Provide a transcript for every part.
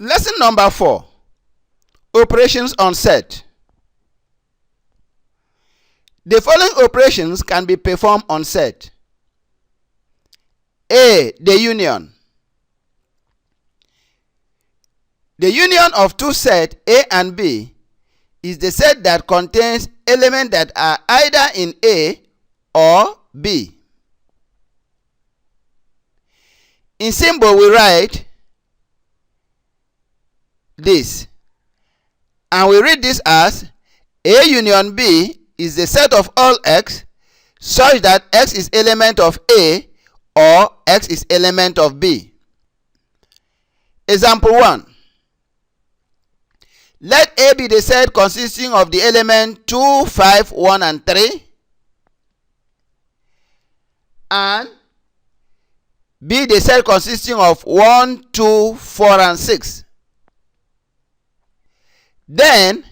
Lesson number 4. Operations on set. The following operations can be performed on set. A. The union. The union of two sets A and B is the set that contains elements that are either in A or B. In symbol we write this, and we read this as A union B is the set of all x such that x is element of A or x is element of B. Example 1. Let A be the set consisting of the element 2, 5, 1 and 3, and B the set consisting of 1, 2, 4 and 6. Then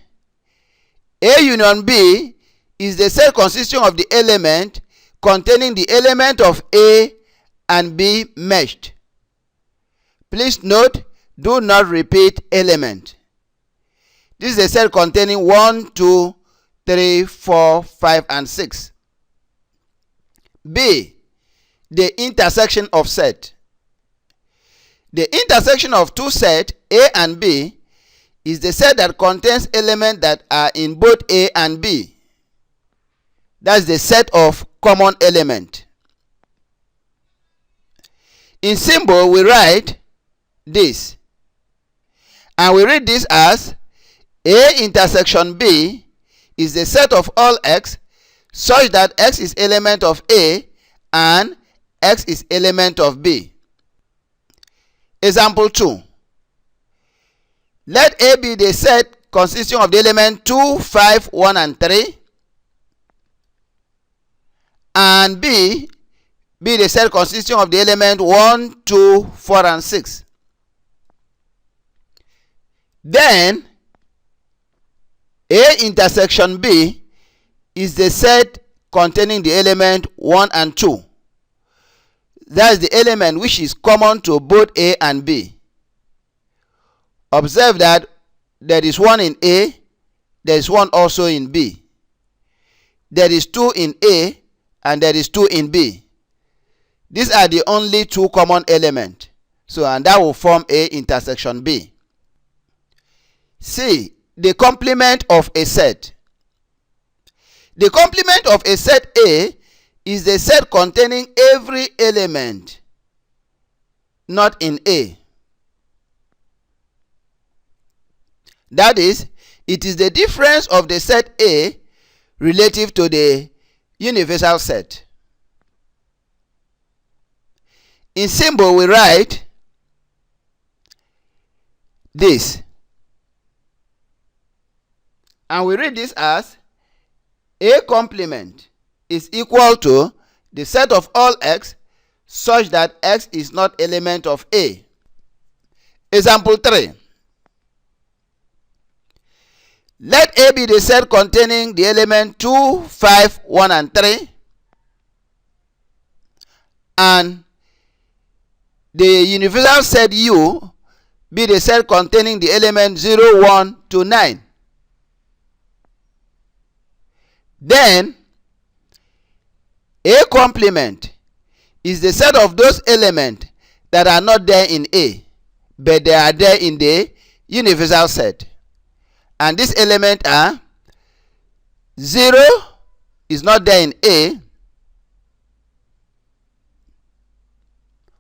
A union B is the set consisting of the element containing the element of A and B meshed. Please note, do not repeat element. This is a set containing 1, 2, 3, 4, 5 and 6. B. The intersection of set. The intersection of two sets A and B is the set that contains elements that are in both A and B. That's the set of common element. In symbol we write this, and we read this as A intersection B is the set of all x such that x is element of A and x is element of B. Example 2. Let A be the set consisting of the element 2, 5, 1 and 3, and B be the set consisting of the element 1, 2, 4 and 6. Then A intersection B is the set containing the element 1 and 2. That is the element which is common to both A and B. Observe that there is 1 in A, there is 1 also in B. There is 2 in A and there is 2 in B. These are the only two common elements. So, and that will form A intersection B. C. The complement of a set. The complement of a set A is the set containing every element not in A. That is, it is the difference of the set A relative to the universal set. In symbol we write this, and we read this as A complement is equal to the set of all x such that x is not element of A. Example 3. Let A be the set containing the element 2, 5, 1 and 3, and the universal set U be the set containing the element 0, 1 to 9. Then A complement is the set of those elements that are not there in A, but they are there in the universal set. And these elements are 0 is not there in A,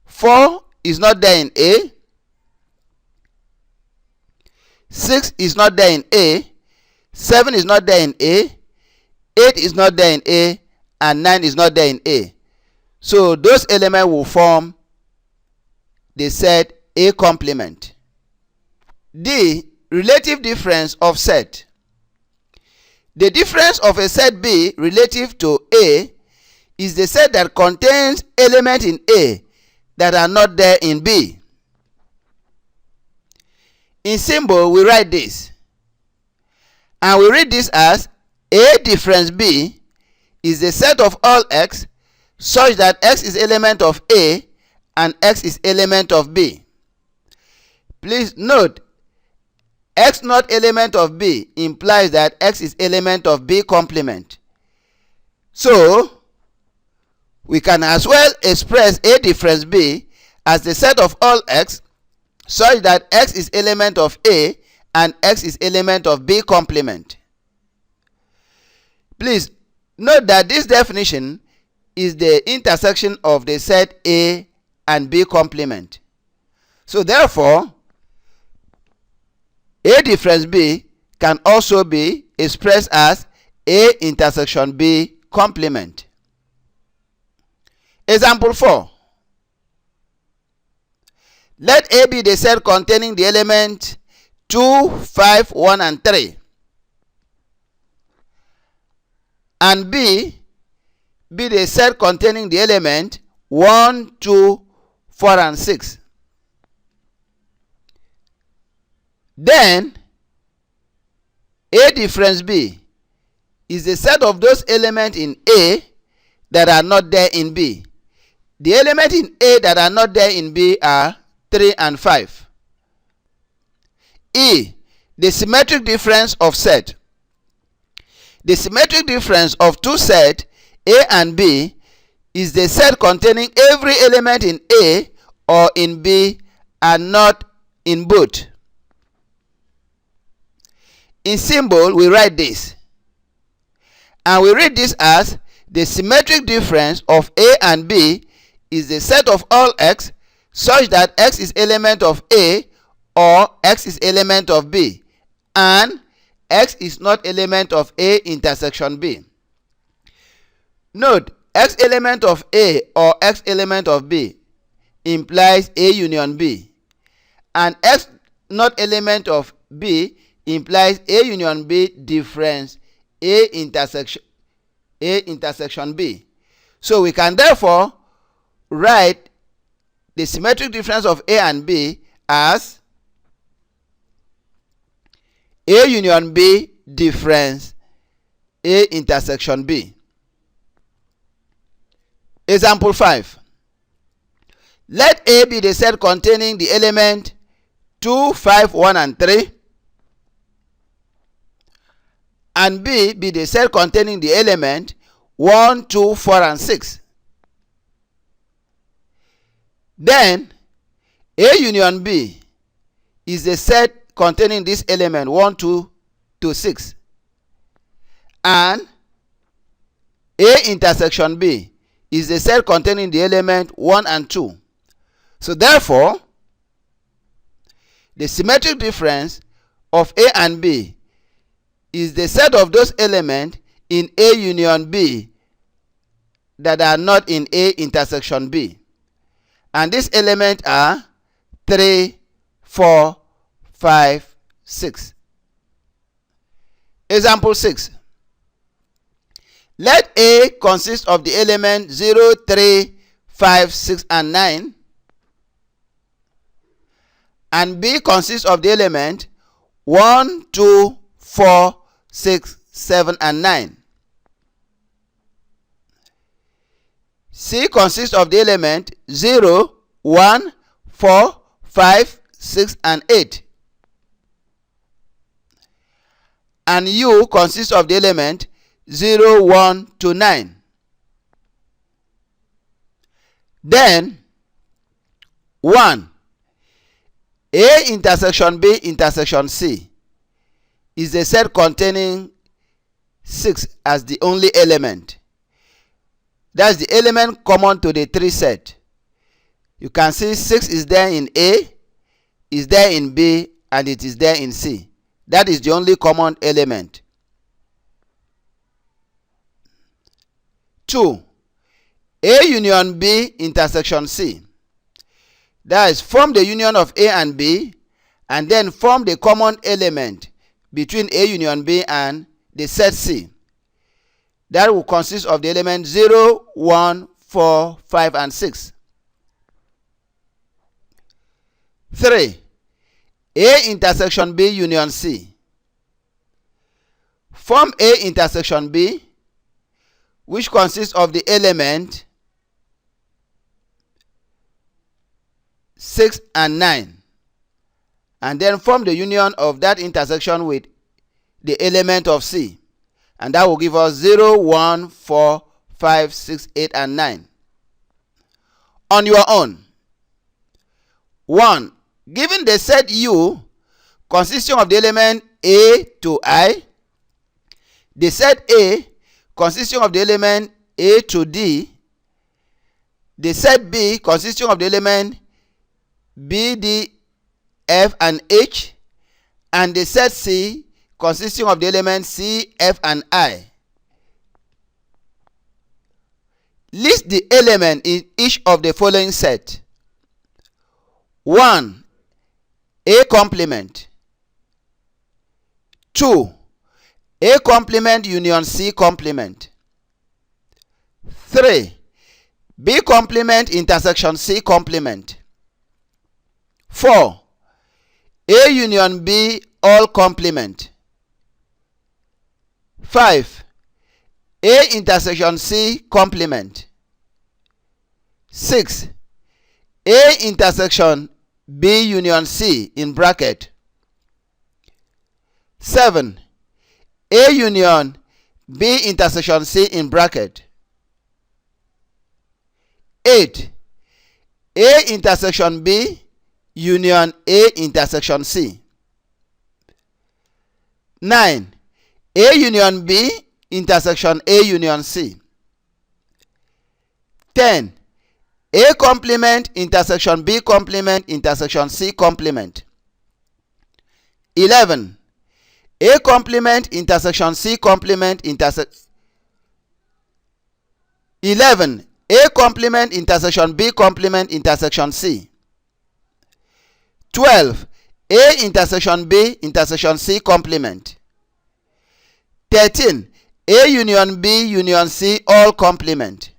4 is not there in A, 6 is not there in A, 7 is not there in A, 8 is not there in A, and 9 is not there in A. So those elements will form the set A complement. D. Relative difference of set. The difference of a set B relative to A is the set that contains elements in A that are not there in B. In symbol we write this, and we read this as A difference B is the set of all x such that x is element of A and x is element of B. Please note, x not element of B implies that x is element of B complement. So we can as well express A difference B as the set of all x such that x is element of A and x is element of B complement. Please note that this definition is the intersection of the set A and B complement. So therefore, A difference B can also be expressed as A intersection B complement. Example 4. Let A be the set containing the element 2, 5, 1, and 3, and B be the set containing the element 1, 2, 4, and 6. Then A difference B is the set of those elements in A that are not there in B. The elements in A that are not there in B are 3 and 5. E. The symmetric difference of set. The symmetric difference of two sets A and B is the set containing every element in A or in B and not in both. In symbol, we write this, and we read this as the symmetric difference of A and B is the set of all x such that x is element of A or x is element of B and x is not element of A intersection B. Note, x element of A or x element of B implies A union B, and x not element of B implies A union B difference A intersection B. So we can therefore write the symmetric difference of A and B as A union B difference A intersection B. Example 5. Let A be the set containing the element 2, 5, 1, and 3, and B be the set containing the element 1, 2, 4, and 6. Then A union B is the set containing this element 1, 2 to 6, and A intersection B is the set containing the element 1 and 2. So therefore, the symmetric difference of A and B is the set of those elements in A union B that are not in A intersection B. And these elements are 3, 4, 5, 6. Example 6. Let A consist of the element 0, 3, 5, 6, and 9, and B consists of the element 1, 2, 4, 6, 7, and 9. C consists of the element 0, 1, 4, 5, 6, and 8. And U consists of the element 0, 1 to 9. Then 1. A intersection B intersection C is the set containing 6 as the only element. That's the element common to the 3 set. You can see 6 is there in A, is there in B, and it is there in C. That is the only common element. 2. A union B intersection C. That is, form the union of A and B, and then form the common element between A union B and the set C. That will consist of the element 0, 1, 4, 5, and 6. 3. A intersection B union C. Form A intersection B, which consists of the element 6 and 9, and then form the union of that intersection with the element of C, and that will give us 0, 1, 4, 5, 6, 8, and 9. On your own. 1. Given the set U consisting of the element A to I, the set A consisting of the element A to D, the set B consisting of the element B, D, F, and H, and the set C consisting of the elements C, F, and I. List the element in each of the following set. 1. A complement. 2. A complement union C complement. 3. B complement intersection C complement. 4. A union B all complement. 5. A intersection C complement. 6. A intersection B union C in bracket. 7. A union B intersection C in bracket. 8. A intersection B union A intersection C. 9. A union B intersection A union C. 10. A complement intersection B complement intersection C complement. 11. A complement intersection C complement intersection. 11. A complement intersection B complement intersection C. 12. A intersection B intersection C complement. 13. A union B union C all complement.